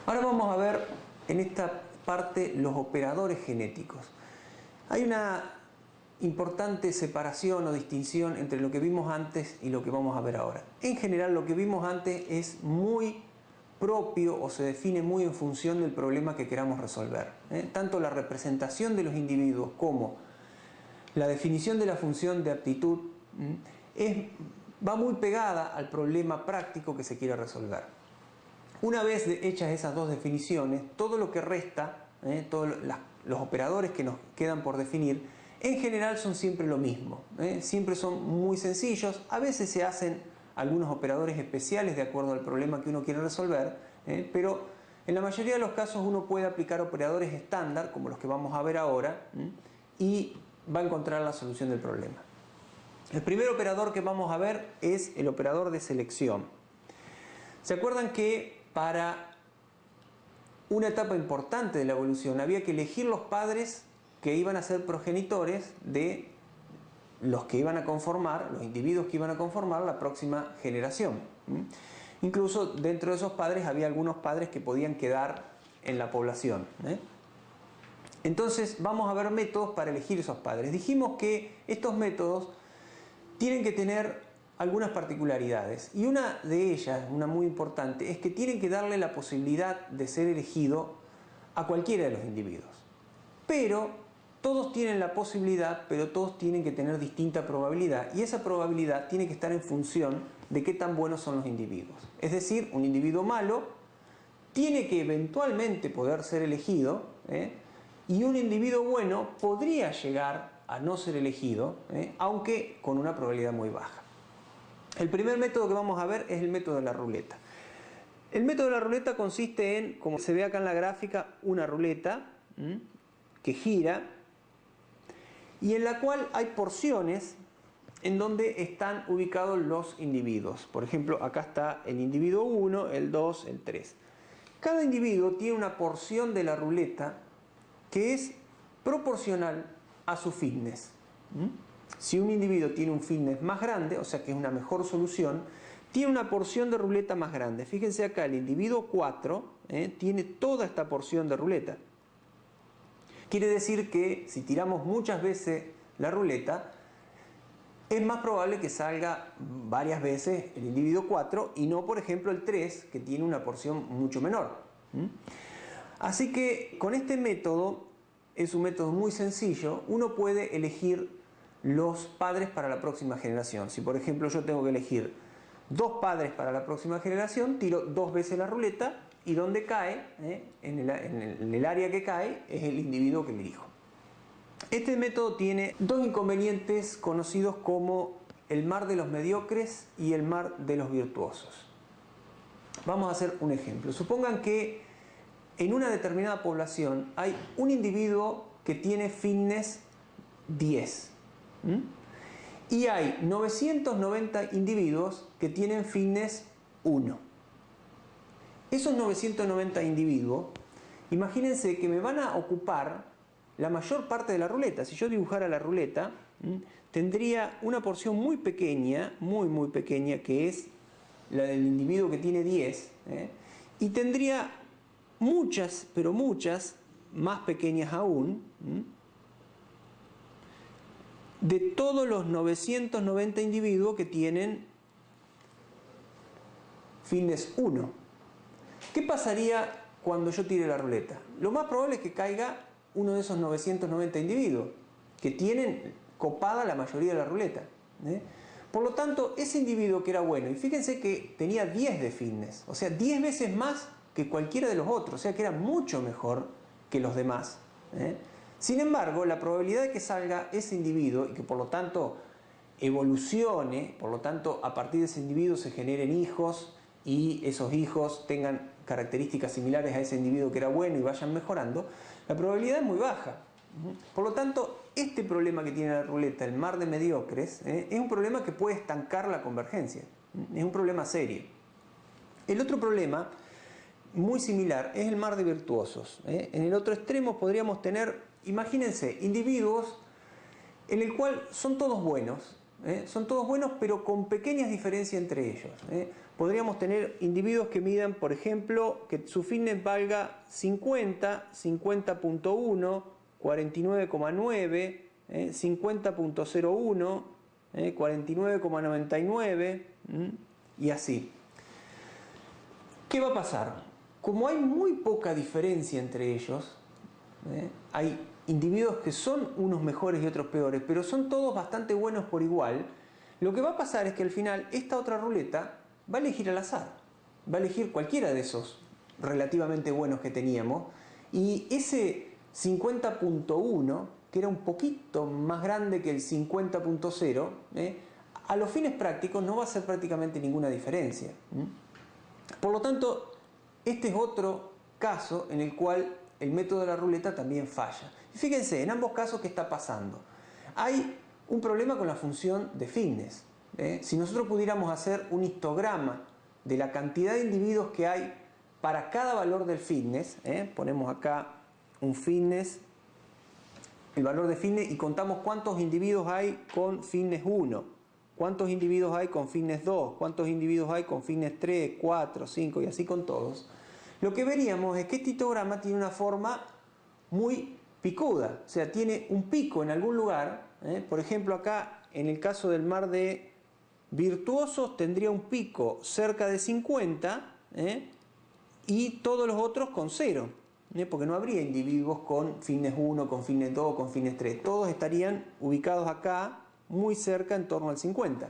Ahora vamos a ver en esta parte los operadores genéticos. Hay una importante separación o distinción entre lo que vimos antes y lo que vamos a ver ahora. En general, lo que vimos antes es muy propio o se define muy en función del problema que queramos resolver. Tanto la representación de los individuos como la definición de la función de aptitud va muy pegada al problema práctico que se quiere resolver. Una vez hechas esas dos definiciones, todo lo que resta, todos los operadores que nos quedan por definir, en general son siempre lo mismo, siempre son muy sencillos. A veces se hacen algunos operadores especiales de acuerdo al problema que uno quiere resolver, pero en la mayoría de los casos uno puede aplicar operadores estándar, como los que vamos a ver ahora, y va a encontrar la solución del problema. El primer operador que vamos a ver es el operador de selección. ¿Se acuerdan que para una etapa importante de la evolución había que elegir los padres que iban a ser progenitores de los que iban a conformar, los individuos que iban a conformar la próxima generación? Incluso dentro de esos padres había algunos padres que podían quedar en la población. Entonces vamos a ver métodos para elegir esos padres. Dijimos que estos métodos tienen que tener algunas particularidades, y una de ellas, una muy importante, es que tienen que darle la posibilidad de ser elegido a cualquiera de los individuos. Pero todos tienen la posibilidad, pero todos tienen que tener distinta probabilidad, y esa probabilidad tiene que estar en función de qué tan buenos son los individuos. Es decir, un individuo malo tiene que eventualmente poder ser elegido, y un individuo bueno podría llegar a no ser elegido, aunque con una probabilidad muy baja. El primer método que vamos a ver es el método de la ruleta. El método de la ruleta consiste en, como se ve acá en la gráfica, una ruleta que gira y en la cual hay porciones en donde están ubicados los individuos. Por ejemplo, acá está el individuo 1, el 2, el 3. Cada individuo tiene una porción de la ruleta que es proporcional a su fitness. Si un individuo tiene un fitness más grande, o sea que es una mejor solución, tiene una porción de ruleta más grande. Fíjense acá, el individuo 4 tiene toda esta porción de ruleta. Quiere decir que si tiramos muchas veces la ruleta, es más probable que salga varias veces el individuo 4 y no, por ejemplo, el 3, que tiene una porción mucho menor. Así que con este método, es un método muy sencillo, uno puede elegir los padres para la próxima generación. Si por ejemplo yo tengo que elegir dos padres para la próxima generación, tiro dos veces la ruleta y donde cae, en el área que cae, es el individuo que elijo. Este método tiene dos inconvenientes conocidos como el mar de los mediocres y el mar de los virtuosos. Vamos a hacer un ejemplo. Supongan que en una determinada población hay un individuo que tiene fitness 10. Y hay 990 individuos que tienen fitness 1. Esos 990 individuos, imagínense que me van a ocupar la mayor parte de la ruleta. Si yo dibujara la ruleta, tendría una porción muy pequeña, muy pequeña, que es la del individuo que tiene 10, y tendría muchas, pero muchas, más pequeñas aún, de todos los 990 individuos que tienen fitness 1. ¿Qué pasaría cuando yo tire la ruleta? Lo más probable es que caiga uno de esos 990 individuos que tienen copada la mayoría de la ruleta. Por lo tanto, ese individuo que era bueno, y fíjense que tenía 10 de fitness, o sea, 10 veces más que cualquiera de los otros, o sea que era mucho mejor que los demás. Sin embargo, la probabilidad de que salga ese individuo y que por lo tanto evolucione, por lo tanto a partir de ese individuo se generen hijos y esos hijos tengan características similares a ese individuo que era bueno y vayan mejorando, la probabilidad es muy baja. Por lo tanto, este problema que tiene la ruleta, el mar de mediocres, es un problema que puede estancar la convergencia. Es un problema serio. El otro problema, muy similar, es el mar de virtuosos. En el otro extremo podríamos tener, imagínense, individuos en el cual son todos buenos, son todos buenos, pero con pequeñas diferencias entre ellos. Podríamos tener individuos que midan, por ejemplo, que su fitness valga 50, 50.1, 49,9, 50.01, 49,99 y así. ¿Qué va a pasar? Como hay muy poca diferencia entre ellos, hay individuos que son unos mejores y otros peores, pero son todos bastante buenos por igual, lo que va a pasar es que al final esta otra ruleta va a elegir al azar, va a elegir cualquiera de esos relativamente buenos que teníamos, y ese 50.1, que era un poquito más grande que el 50.0, a los fines prácticos no va a hacer prácticamente ninguna diferencia. Por lo tanto, este es otro caso en el cual el método de la ruleta también falla. Y fíjense, en ambos casos, ¿qué está pasando? Hay un problema con la función de fitness. Si nosotros pudiéramos hacer un histograma de la cantidad de individuos que hay para cada valor del fitness, ponemos acá un fitness, el valor de fitness, y contamos cuántos individuos hay con fitness 1, cuántos individuos hay con fitness 2, cuántos individuos hay con fitness 3, 4, 5 y así con todos. Lo que veríamos es que este histograma tiene una forma muy picuda, o sea, tiene un pico en algún lugar. Por ejemplo, acá en el caso del mar de virtuosos tendría un pico cerca de 50 y todos los otros con 0, porque no habría individuos con fitness 1, con fitness 2, con fitness 3, todos estarían ubicados acá muy cerca, en torno al 50.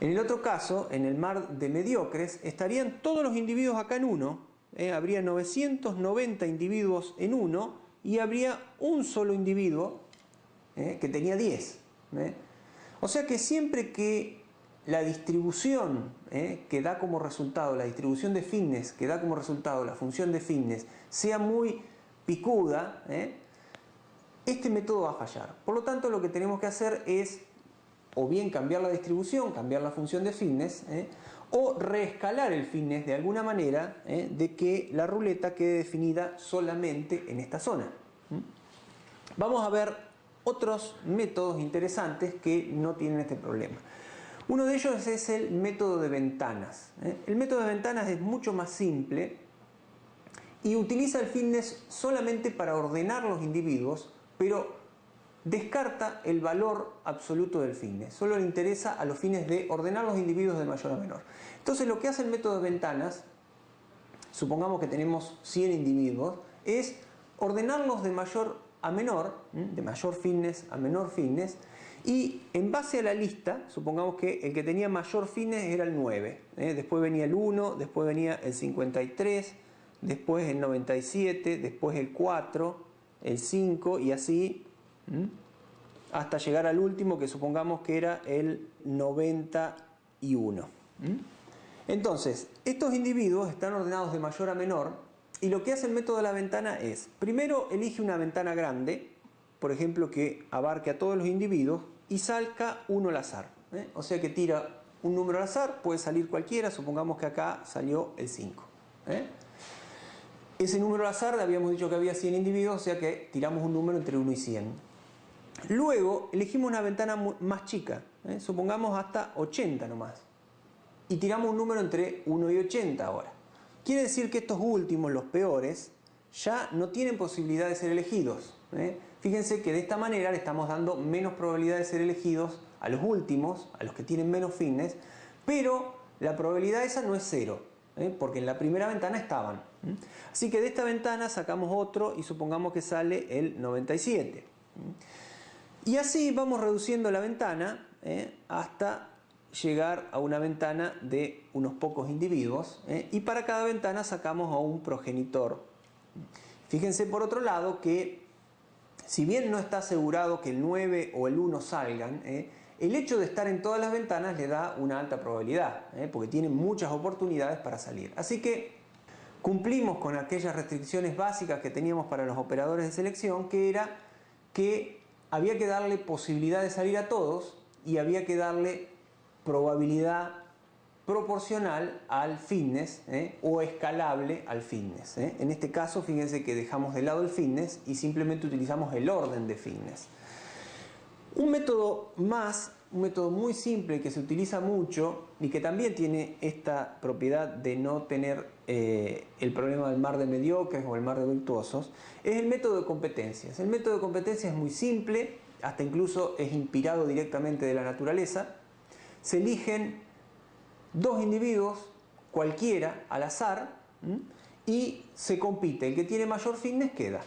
En el otro caso, en el mar de mediocres, estarían todos los individuos acá en 1, habría 990 individuos en 1 y habría un solo individuo que tenía 10. O sea que siempre que la distribución que da como resultado, la distribución de fitness que da como resultado la función de fitness sea muy picuda, este método va a fallar. Por lo tanto, lo que tenemos que hacer es o bien cambiar la distribución, cambiar la función de fitness, o reescalar el fitness de alguna manera, de que la ruleta quede definida solamente en esta zona. Vamos a ver otros métodos interesantes que no tienen este problema. Uno de ellos es el método de ventanas. El método de ventanas es mucho más simple y utiliza el fitness solamente para ordenar los individuos, pero descarta el valor absoluto del fitness. Solo le interesa a los fines de ordenar los individuos de mayor a menor. Entonces, lo que hace el método de ventanas, supongamos que tenemos 100 individuos, es ordenarlos de mayor a menor, de mayor fitness a menor fitness, y en base a la lista, supongamos que el que tenía mayor fitness era el 9, después venía el 1, después venía el 53, después el 97, después el 4, el 5 y así, hasta llegar al último, que supongamos que era el 91. Entonces, estos individuos están ordenados de mayor a menor, y lo que hace el método de la ventana es, primero elige una ventana grande, por ejemplo, que abarque a todos los individuos, y saca uno al azar. O sea que tira un número al azar, puede salir cualquiera, supongamos que acá salió el 5. Ese número al azar, habíamos dicho que había 100 individuos, o sea que tiramos un número entre 1 y 100. Luego elegimos una ventana más chica, supongamos hasta 80 nomás, y tiramos un número entre 1 y 80 ahora. Quiere decir que estos últimos, los peores, ya no tienen posibilidad de ser elegidos. Fíjense que de esta manera le estamos dando menos probabilidad de ser elegidos a los últimos, a los que tienen menos fitness, pero la probabilidad esa no es 0, porque en la primera ventana estaban. Así que de esta ventana sacamos otro y supongamos que sale el 97. Y así vamos reduciendo la ventana hasta llegar a una ventana de unos pocos individuos, y para cada ventana sacamos a un progenitor. Fíjense por otro lado que si bien no está asegurado que el 9 o el 1 salgan, el hecho de estar en todas las ventanas le da una alta probabilidad, porque tiene muchas oportunidades para salir. Así que cumplimos con aquellas restricciones básicas que teníamos para los operadores de selección, que era que había que darle posibilidad de salir a todos y había que darle probabilidad proporcional al fitness, o escalable al fitness. En este caso, fíjense que dejamos de lado el fitness y simplemente utilizamos el orden de fitness. Un método más un método muy simple que se utiliza mucho y que también tiene esta propiedad de no tener el problema del mar de mediocres o el mar de virtuosos, es el método de competencias. El método de competencias es muy simple, hasta incluso es inspirado directamente de la naturaleza. Se eligen dos individuos, cualquiera, al azar, y se compite. El que tiene mayor fitness queda.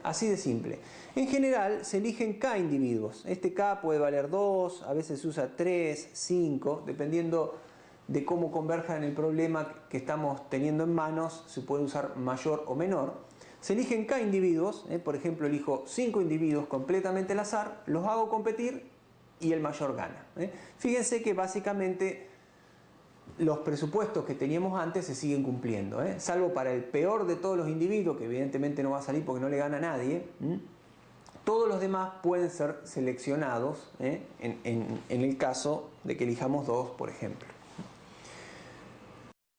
Así de simple. En general se eligen K individuos. Este K puede valer 2, a veces se usa 3, 5, dependiendo de cómo converja en el problema que estamos teniendo en manos, se puede usar mayor o menor. Se eligen K individuos, por ejemplo elijo 5 individuos completamente al azar, los hago competir y el mayor gana. Fíjense que básicamente los presupuestos que teníamos antes se siguen cumpliendo, salvo para el peor de todos los individuos, que evidentemente no va a salir porque no le gana a nadie. Todos los demás pueden ser seleccionados en el caso de que elijamos 2, por ejemplo.